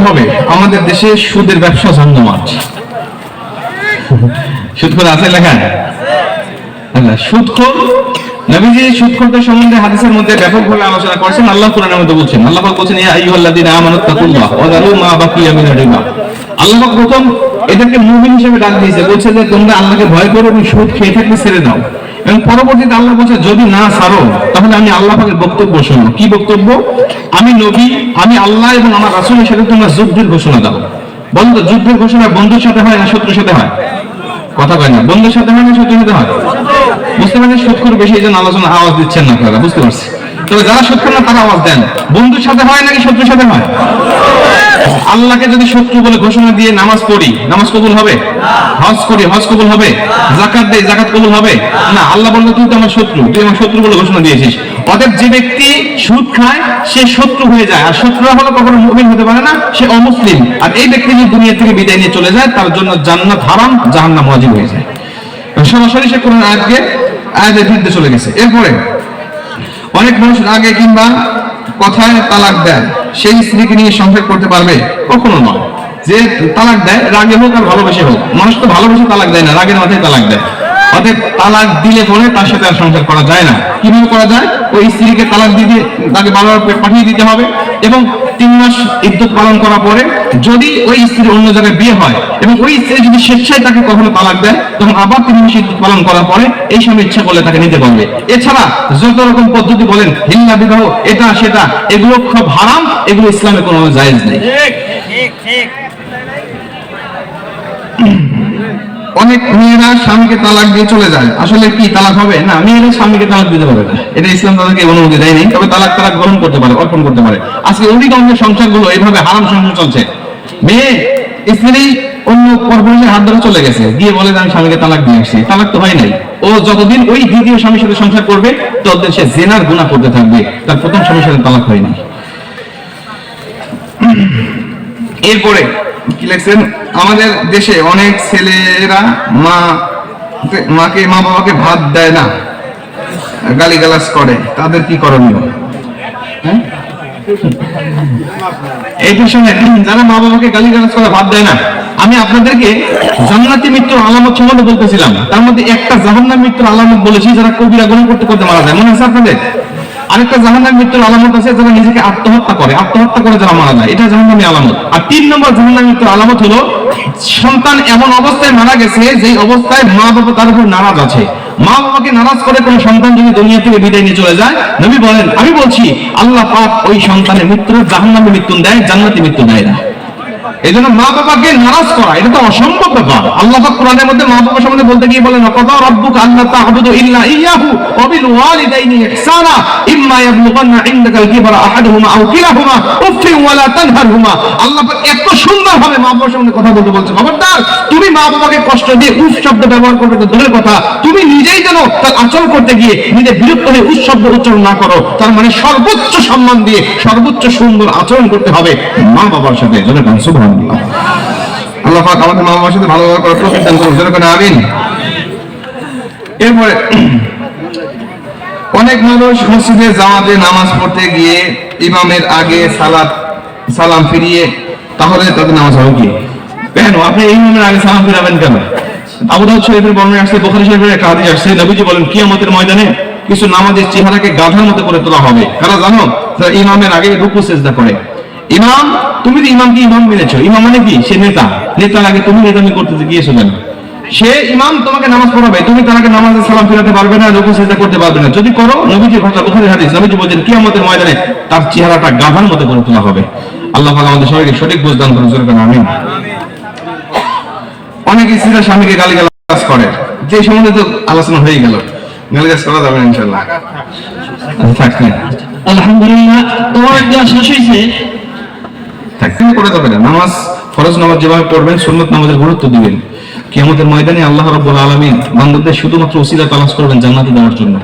হবে আমাদের দেশে সুদের ব্যবসা জমজমাট। সুদখোর আছে লেখা? সুদখোর, নবীজি সুদখোরদের সম্বন্ধে হাদিসের মধ্যে ব্যাপকভাবে আলোচনা করেছেন। আল্লাহ কোরআনের মধ্যে বলছেন, আল্লাহ পাক বলছেন, ইয়া আইয়ুহাল্লাযীনা আমানুত্তাকুল্লাহ ওয়া যারু মা বাকিয়া মিনার রিবা। আল্লাহ পাক প্রথম এদেরকে মুমিন হিসেবে ডাক দিয়েছে, বলছে যে তোমরা আল্লাহকে ভয় করো এবং সুদ খেয়ে থাকলে ছেড়ে দাও। এবং পরবর্তীতে আল্লাহ বলছে যদি না ছাড়ো তাহলে আমি আল্লাহ পাকের বক্তব্য শোনো। কি বক্তব্য? আমি নবী, আমি আল্লাহ এবং আমার রাসূলের সাথে তোমরা যুদ্ধের ঘোষণা দাও। বন্ধু, যুদ্ধের ঘোষণা বন্ধুর সাথে হয় না শত্রুর সাথে হয়? কথা কয় না, বন্ধুর সাথে হয় না শত্রুর সাথে হয়? বুঝতে পারছেন? সুদখোর বেশি, এই জন্য আলোচনা আওয়াজ দিচ্ছেন না আপনারা, বুঝতে পারছি। তবে যারা সুদখোর না তারা আওয়াজ দেন। বন্ধুর সাথে হয় নাকি শত্রুর সাথে হয়? আল্লাহকে যদি শত্রু বলে ঘোষণা দিয়ে নামাজ পড়ি, নামাজ কবুল হবে? হজ করি, হজ কবুল হবে? যাকাত দেই, যাকাত কবুল হবে? না। আল্লাহ বলল তুই তো আমার শত্রু, তুই আমার শত্রু বলে ঘোষণা দিয়েছিস। অতএব যে ব্যক্তি সুদ খায় সে শত্রু হয়ে যায়, আর শত্রুরা হলো কখনো মুমিন হতে পারে না, সে অমুসলিম। আর এই ব্যক্তি যদি দুনিয়া থেকে বিদায় নিয়ে চলে যায় তার জন্য জান্নাত হারাম, জাহান্নাম ওয়াজিব হয়ে যায়। সরাসরি সে কোরআন আয়াতের বিরুদ্ধে চলে গেছে। এরপরে অনেক মানুষ রাগে কিংবা কথায় তালাক দেয়, সেই স্ত্রীকে নিয়ে সংসার করতে পারবে? কখনো নয়। যে তালাক দেয় রাগে হোক আর ভালোবেসে হোক, মানুষ তো ভালোবেসে তালাক দেয় না, রাগের মাথায় তালাক দেয়। অতএব তালাক দিলে পরে তার সাথে আর সংসার করা যায় না। কিভাবে করা যায়? ওই স্ত্রীকে তালাক দিয়ে তাকে বারবার পাঠিয়ে দিতে হবে এবং 3 মাস ইদ্যত পালন করার পরে যদি ওই স্ত্রীর অন্য জায়গায় বিয়ে হয় এবং ওই স্ত্রী যদি স্বেচ্ছায় তাকে কখনো তালাক দেয়, তখন আবার 3 মাস ইদ্যত পালন করার পরে এই স্বামী ইচ্ছা করলে তাকে নিতে পারবে। এছাড়া যত রকম পদ্ধতি বলেন, হিল্লা বিবাহ, এটা সেটা, এগুলো খুব হারাম, এগুলো ইসলামে কোনো জায়েজ নেই। অনেক মেয়েরা স্বামীকে তালাক দিয়ে চলে যায়, আসলে কি তালাক হবে? না, মেয়েরা স্বামীকে তালাক দিতে পারে না, এটা ইসলাম তাদেরকে অনুমতি দেয়নি। তবে তালাক তারা গ্রহণ করতে পারে, অর্পণ করতে পারে। আজকে অধিকাংশ সংসারগুলো এইভাবে হারাম সংসার চলছে। মেয়ে স্ত্রী অন্য পরপুরুষের হাত ধরে চলে গেছে, গিয়ে বলে আমি স্বামীকে তালাক দিয়ে আসছি। তালাক তো হয় নাই। ও যতদিন ওই দ্বিতীয় স্বামীর সাথে সংসার করবে ততদিন সে জিনার গুনাহ করতে থাকবে, তার প্রথম স্বামীর সাথে তালাক হয়নি। এরপরে কি লিখছেন, আমাদের দেশে অনেক ছেলেরা মা বাবাকে ভাত দেয় না, গালিগালাজ করে, তাদের কি করণীয়? এই প্রসঙ্গে যারা মা বাবাকে গালিগালাজ করে ভাত দেয় না, আমি আপনাদেরকে জান্নাতি মৃত্যুর আলামত সম্বন্ধে বলতেছিলাম। তার মধ্যে একটা জাহান্নামী মৃত্যুর আলামত বলেছি, যারা কবিরা গুনাহ করতে করতে মারা যায়, মনে আছে আপনাদের? আরেকটা জাহান্নামী মৃত্যুর আলামত আছে যারা নিজেকে আত্মহত্যা করে যারা মারা যায়, এটা জাহান্নামী আলামত। আর 3 নম্বর জাহান্নামী মৃত্যুর আলামত হলো সন্তান এমন অবস্থায় মারা গেছে যে অবস্থায় মা বাবা তার উপর নারাজ আছে। মা বাবাকে নারাজ করে কোন সন্তান যদি দুনিয়া থেকে বিদায় নিয়ে চলে যায়, নবী বলেন, আমি বলছি আল্লাহ পাক ওই সন্তানের মৃত্যুর জাহান্নামী মৃত্যু দেয়, জান্নাতি মৃত্যু দেয় না। এই জন্য মা বাবাকে নারাজ করা এটা তো অসম্ভব ব্যাপার। আল্লাহ পাক কোরআনের মধ্যে মা বাবা সম্বন্ধে বলতে গিয়ে বলেন, ওয়াকাদা রাব্বুকা আল্লা তা'বুদু ইল্লা ইয়্যাহু ওয়া বিল ওয়ালিদাইনি ইহসানা ইম্মা ইয়াবলুগান্না ইনদাকাল কিবারা আহাদুহুমা আও কিলাহুমা উফফিন ওয়া লা তানহারহুমা। আল্লাহ পাক এত সুন্দরভাবে মা বাবার সম্বন্ধে কথা বলতে বলছেন, খবরদার তুমি মা বাবাকে কষ্ট দিয়ে উফ শব্দ ব্যবহার করবে তো দূরের কথা, তুমি নিজেই যেন তার আচরণ করতে গিয়ে নিজে বিরক্ত হয়ে উফ শব্দ উচ্চারণ না করো। তার মানে সর্বোচ্চ সম্মান দিয়ে সর্বোচ্চ সুন্দর আচরণ করতে হবে মা বাবার সাথে। সুবহানাল্লাহ। আল্লাহ পাক আমাদের মা বাবার সাথে ভালো ব্যবহার করার তৌফিক দান করুন, যেন আমিন। এরপরে অনেক মানুষ মসজিদে জামাতে নামাজ পড়তে গিয়ে ইমামের আগে সালাম ফিরিয়ে, তাহলে তাদের নামাজ হবে কি? কেন আপনি ইমামের আগে সালাম ফিরাবেন কেন? আবু দাউদ শরীফের বর্ণনা আসছে, বুখারী শরীফের একটা হাদিস আসছে, নবীজি বলেন কিয়ামতের ময়দানে কিছু নামাজের চেহারাকে গাধার মতো করে তোলা হবে। কারা জানো? যারা ইমামের আগে রুকু সিজদা করে। ইমাম, তুমি তো ইমামকে ইমাম মেনেছো, ইমাম মানে কি? সে নেতা। নেতার আগে তুমি নেতামি করতে গিয়েছো কেন? সে ইমাম তোমাকে নামাজ পড়াবে, তুমি তাকে নামাজে সালাম ফিরাতে পারবে না, রুকু সিজদা করতে পারবে না। যদি করো, নবীজির কথা, বুখারীর হাদিস, নবীজি বলেন কিয়ামতের ময়দানে তার চেহারাটা গাধার মতো করে তোলা হবে। আল্লাহ পাক আমাদের সবাইকে সঠিক বুঝ দান করুন, যেন আমিন। অনেক স্ত্রীরা স্বামীকে গালিগালাজ করে, যে সম্বন্ধে তো আলোচনা হয়ে গেল, গালিগালাজ করা যাবে না ইনশাআল্লাহ। আলহামদুলিল্লাহ, তোমার যা শেষ হয়েছে থাকতে করে যাবে না। নামাজ, ফরজ নামাজ যেভাবে পড়বেন, সুন্নত নামাজের গুরুত্ব দিবেন। কিয়ামতের ময়দানে আল্লাহ রাব্বুল আলামিন বান্দাদের শুধুমাত্র ওসিলা তালাশ করবেন জান্নাতে যাওয়ার জন্য।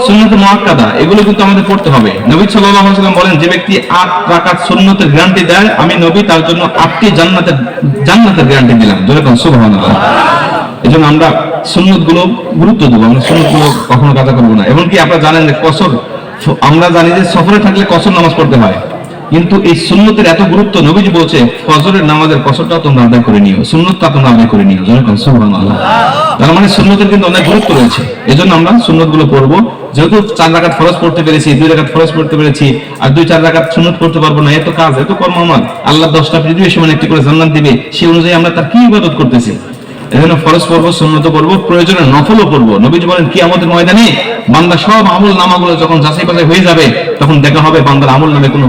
সুন্নতে মুআক্কাদা এগুলো কিন্তু আমাদের পড়তে হবে। নবী সাল্লাল্লাহু আলাইহি ওয়াসাল্লাম বলেন, যে ব্যক্তি 8 রাকাত সুন্নতের গ্যারান্টি দেয়, আমি নবী তার জন্য 8টি জান্নাতের গ্যারান্টি দিলাম। জোরে বলুন সুবহানাল্লাহ। এজন্য আমরা সুন্নতগুলো গুরুত্ব দেব, আমরা সুন্নতগুলো কখনো কাজা করব না। এমনকি আপনারা জানেন যে কসর, আমরা জানি যে সফরে থাকলে কসর নামাজ পড়তে হয়। কিন্তু এই সুন্নতের এত গুরুত্ব, নবীজি বলছে ফজরের নামাজের কসরটা তোমরা আদায় করে নিও, সুন্নতটা তোমরা আদায় করে নিও। সুবহানাল্লাহ। তার মানে সুন্নতের কিন্তু অনেক গুরুত্ব রয়েছে, এজন্য আমরা সুন্নতগুলো পড়বো। যেহেতু 4 রাকাত ফরজ পড়তে পেরেছি, 2 রাকাত ফরজ পড়তে পেরেছি, আর 2-4 রাকাত সুন্নত পড়তে পারবো না, এত কাজ, এত কর্ম আমার, আল্লাহ 10টা পৃথিবীর সমান একটি করে জান্নাত দিবে, সেই অনুযায়ী আমরা তার কি ইবাদত করতেছি? এজন্য ফরজ পড়বো, সুন্নত পড়বো, প্রয়োজনে নফলও পড়বো। নবীজি বলেন কিয়ামতের ময়দানে বান্দা সব আমল নামাগুলো যখন যাচাই বাছাই হয়ে যাবে, তখন দেখা হবে বান্দার আমল নামে কোনো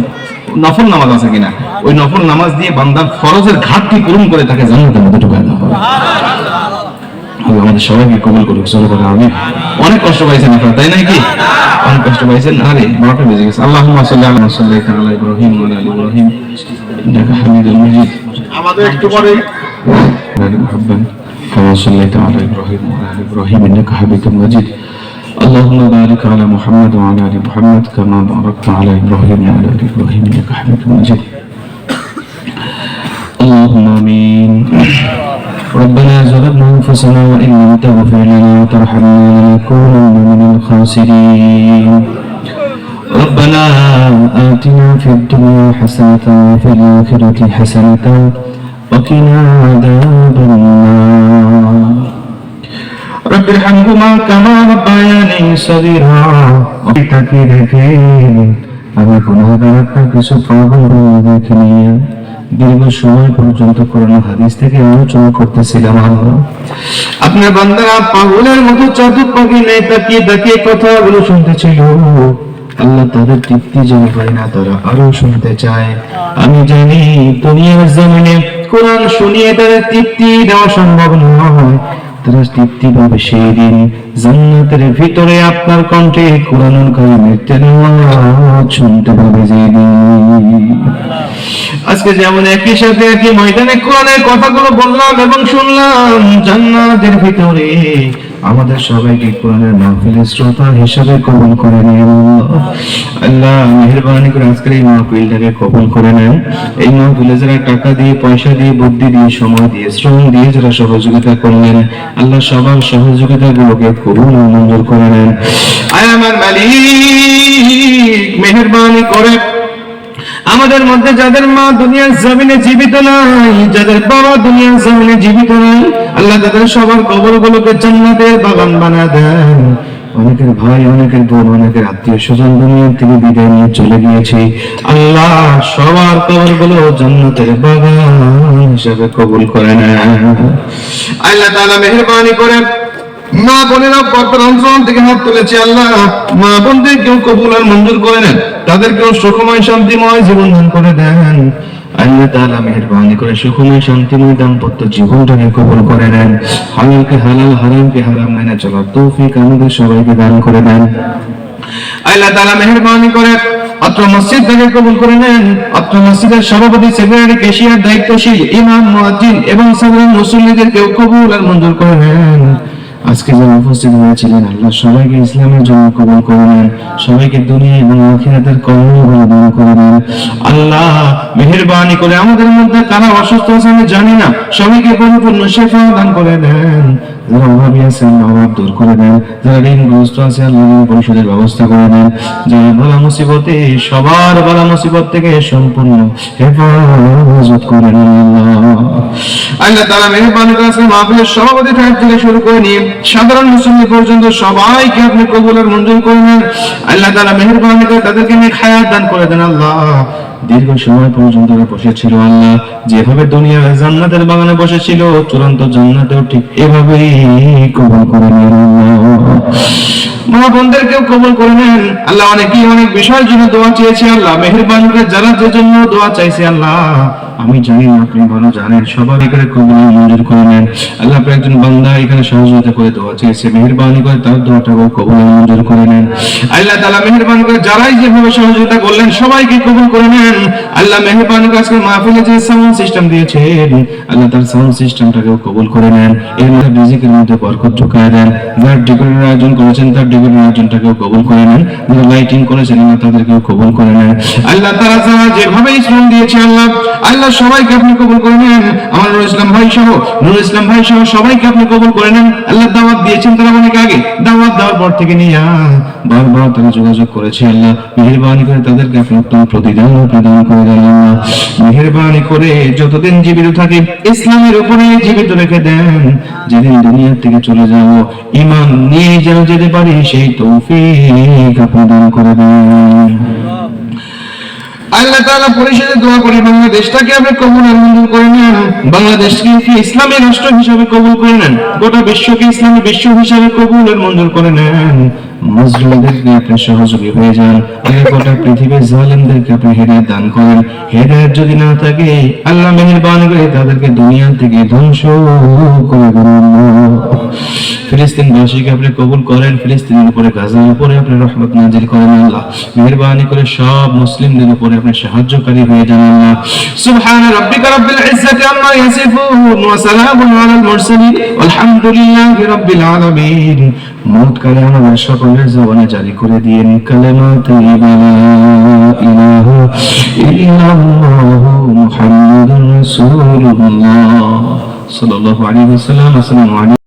নফল নামাজ আছে কিনা। ওই নফল নামাজ দিয়ে বান্দার ফরজের ঘাটতি পূরণ করে তাকে জান্নাতের মধ্যে ঢুকায় দেওয়া হবে। আল্লাহ আমাদের সবাইকে কবুল করুক। আমি অনেক কষ্ট পাইছেন আপনারা, তাই নাকি? অনেক কষ্ট পাইছেন। আরে বারোটা বেজে গেছে। আল্লাহুম্মা সাল্লি আলা ইব্রাহিম ওয়া আলা আলি ইব্রাহিম ইন্নাকা হামিদুল মাজিদ। আমাদের একটু পরে كما صليت على إبراهيم وعلى آل إبراهيم إنك حميد مجيد. اللهم بارك على محمد وعلى آل محمد كما باركت على إبراهيم وعلى آل إبراهيم إنك حميد مجيد. اللهم آمين. ربنا ظلمنا أنفسنا وإن لم تغفر لنا وترحمنا لنكونن من الخاسرين. ربنا آتنا في الدنيا حسنة وفي الآخرة حسنة وقنا عذاب النار. رب ارحمهما كما ربياني صغيرا. তাকে দেখে আমি গুনাহগার একটা কিছু পাগল দেখে নিয়ে দীর্ঘ সময় পর্যন্ত কোরআন হাদিস থেকে আলোচনা করতেছিলাম। আপনার বান্দারা পাগলের মতো চাতুর্পাখি নেই তাকিয়ে তাকিয়ে কথাগুলো শুনতেছিল। আল্লাহ তাদের তৃপ্তি যেন পায় না, তারা আরো শুনতে চায়। আমি জানি দুনিয়ার জমিনে কোরআন শুনিয়ে তাদের তৃপ্তি দেওয়া সম্ভব নয়, তারা তৃপ্তি পাবে সেই দিন জান্নাতের ভিতরে আপনার কণ্ঠে কোরআনুল কারীমের তেলাওয়াত শুনতে পাবে যেদিন। আজকে যেমন একই সাথে একই ময়দানে কোরআনের কথাগুলো বললাম এবং শুনলাম, জান্নাতের ভিতরে আমাদের সবাইকে কোরআনের মাহফিলের শ্রোতা হিসেবে কবুল করে নিন। আল্লাহ মেহেরবানি করে আজকের এই মাহফিলটাকে কবুল করে নেন। এই মাহফিলে যারা টাকা দিয়ে, পয়সা দিয়ে, বুদ্ধি দিয়ে, সময় দিয়ে, শ্রম দিয়ে যারা সহযোগিতা করলেন, আল্লাহ সবার সহযোগিতাগুলোকে কবুল ও মঞ্জুর করে নেন। আয় আমার মালিক মেহেরবানি করে আমাদের মধ্যে যাদের মা দুনিয়ার জমিনে জীবিত নাই, যাদের বাবা দুনিয়ার জমিনে জীবিত নাই, আল্লাহ তাদের সবার কবরগুলোকে জান্নাতের বাগান বানা দেন। অনেকের ভাই, অনেকের বোন, অনেকের আত্মীয় স্বজন দুনিয়া থেকে বিদায় নিয়ে চলে গিয়েছে, আল্লাহ সবার কবরগুলো জান্নাতের বাগান হিসেবে কবুল করে নেন। আল্লাহ তাআলা মেহেরবানি করে মা বোনেরা পর্দার অঞ্চল থেকে হাত তুলেছে, আল্লাহ মা বোনদের কেউ কবুল আর মঞ্জুর করে নেন, তাদেরকেও সুখময় শান্তিময় জীবন দান করে দেন। আল্লাহ তাআলা মেহেরবানি করে সুখময় শান্তিময় দাম্পত্য জীবনটাকে কবুল করে নেন। হালালকে হালাল, হারামকে হারাম মেনে চলার তৌফিক আমাদের সবাইকে দান করে দেন। আল্লাহ তাআলা মেহেরবানি করে অত্র মসজিদটাকে কবুল করে নেন। অত্র মসজিদের সভাপতি, সেক্রেটারি, ক্যাশিয়ার, দায়িত্বশীল ইমাম, মুয়াজ্জিন এবং সাধারণ মুসল্লিদেরকেও কবুল আর মঞ্জুর করে নেন। আজকে যারা উপস্থিত হয়েছিলেন, আল্লাহ সবাইকে ইসলামের জন্য কবুল করে নেন, সবাইকে দুনিয়া এবং আখিরাতের কল্যাণ দান করে নেন। আল্লাহ মেহেরবানি করে আমাদের মধ্যে কারা অসুস্থ আছে আমি জানি না, সবাইকে পরিপূর্ণ শিফা দান করে দেন। যারা অভাবী আছে আল্লাহ অভাব দূর করে দেন, যারা ঋণগ্রস্ত আছে আল্লাহ ঋণ পরিশোধের ব্যবস্থা করে দেন, যারা বালা মুসিবতে, সবার বালা মুসিবত থেকে সম্পূর্ণ হেফাজত করে নেন। আল্লাহ তাআলা মেহেরবানি করে আজকে মাহফিলের সভাপতি থেকে শুরু করে নিয়ে সাধারণ মুসলিম পর্যন্ত সবাইকে আপনি কবুল আর মঞ্জুর করে নেন। আল্লাহ তাআলা মেহেরবানি করে তাদেরকে নেক হায়াত দান করে দেন। আল্লাহ দীর্ঘ সময় পর্যন্ত বসেছিল, আল্লাহ যেভাবে দুনিয়ার জান্নাতের বাগানে বসেছিল, চূড়ান্ত জান্নাতেও ঠিক এভাবেই কবুল করে নেন। মা বোনদেরকেও কবুল করে নেন। আল্লাহ অনেকেই অনেক বিষয়ের জন্য দোয়া চেয়েছে, আল্লাহ মেহেরবানি করে যারা যে জন্য দোয়া চাইছে, আল্লাহ আমি জানি আপনি ভালো জানেন, সবাই এখানে কবুল মঞ্জুর করে নেন। আল্লাহ আপনি একজন বান্দা এখানে সহযোগিতা করে দোয়া চেয়েছে, মেহেরবানি করে তার দোয়াটাকে কবুল মঞ্জুর করে নেন। আল্লাহ তাআলা মেহেরবানি করে যারাই যেভাবে সহযোগিতা করলেন সবাইকে কবুল করে নেন। আল্লাহ মেহেরবানি করে আজকে মাহফিলে যে সাউন্ড সিস্টেম দিয়েছেন, আল্লাহ তার সাউন্ড সিস্টেমটাকেও কবুল করে নেন। এর মধ্যে রিজিকের মধ্যে বরকত ঢুকিয়ে দেন। যারা ডেকোরেটের আয়োজন করেছেন তার ডেকোরেটের আয়োজনটাকেও কবুল করে নেন। যারা লাইটিং করেছেন তাদেরকেও কবুল করে নেন। আল্লাহ তাআলা যারা যেভাবে শ্রম দিয়েছে, আল্লাহ সবাইকে আপনি কবুল করে নেন। আমার নুরুল ইসলাম ভাই সহ সবাইকে আপনি কবুল করে নেন। আল্লাহ দাওয়াত দিয়েছেন তারা অনেক আগে, দাওয়াত দেওয়ার পর থেকে নিয়ে বারবার তারা যোগাযোগ করেছে। আল্লাহ মেহেরবানি করে তাদেরকে আপনি উত্তম প্রতিদান প্রদান করে দেন। আল্লাহ মেহেরবানি করে যতদিন জীবিত থাকে ইসলামের উপরে জীবিত রেখে দেন। যেদিন দুনিয়া থেকে চলে যাব ঈমান নিয়ে যেন যেতে পারি সেই তৌফিক আপনি দান করে দেন। আল্লাহ তাআলা পরিশেষে দোয়া করি বাংলাদেশটাকে আপনি কবুল আর মঞ্জুর করে নেন। বাংলাদেশকে ইসলামী রাষ্ট্র হিসেবে কবুল করে নেন। গোটা বিশ্বকে ইসলামী বিশ্ব হিসেবে কবুল আর মঞ্জুর করে নেন। মুসলিমদেরকে আপনি সহযোগী হয়ে যান। গোটা পৃথিবীর জালেমদেরকে আপনি হেদায়েত দান করেন। হেদায়েত যদি না থাকে আল্লাহ মেহেরবানি করে তাদেরকে দুনিয়া থেকে ধ্বংস করে দেন। ফিলিস্তিনবাসীকে আপনি কবুল করেন। ফিলিস্তিনের উপরে গাজার উপরে আপনি রহমত নাজিল করেন। আল্লাহ মেহেরবানি করে সব মুসলিমদের উপরে আপনি সাহায্যকারী হয়ে যান। আল্লাহ সুবহান রাব্বিকা রাব্বিল ইজ্জাতি আম্মা ইয়াসিফুন ওয়া সালামুন আলাল মুরসালিন আলহামদুলিল্লাহি রাব্বিল আলামিন। মওত কালে আমাদের সকলের জবানে জারি করে দিয়েন কালেমা তাইয়্যিবা লা ইলাহা ইল্লাল্লাহু মুহাম্মাদুর রাসূলুল্লাহ সাল্লাল্লাহু আলাইহি ওয়াসাল্লাম। আসসালামু আলাইকুম।